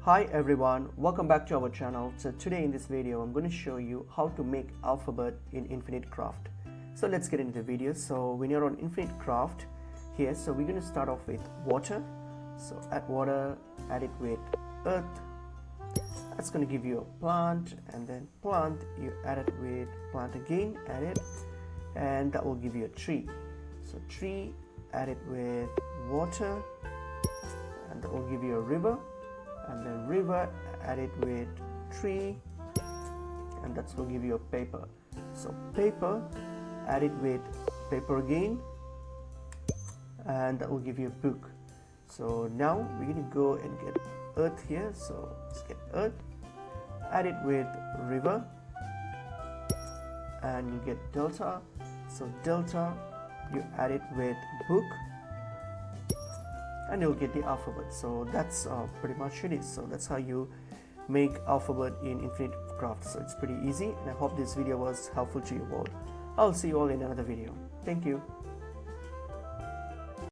Hi everyone, welcome back to our channel. So today in this video I'm going to show you how to make alphabet in Infinite Craft. So let's get into the video. So when you're on Infinite Craft here, so we're going to start off with water. So add water, add it with earth. That's going to give you a plant, and then plant you add it with plant again, add it, and that will give you a tree. So tree, add it with water, and that will give you a river. And then river, add it with tree, and that's will give you a paper. So paper, add it with paper again, and that will give you a book. So now we're going to go and get earth here. So let's get earth, add it with river, and you get delta. So delta, you add it with book, and you'll get the alphabet. So that's pretty much it is. So that's how you make alphabet in Infinite Craft. So it's pretty easy, and I hope this video was helpful to you all. I'll see you all in another video. Thank you.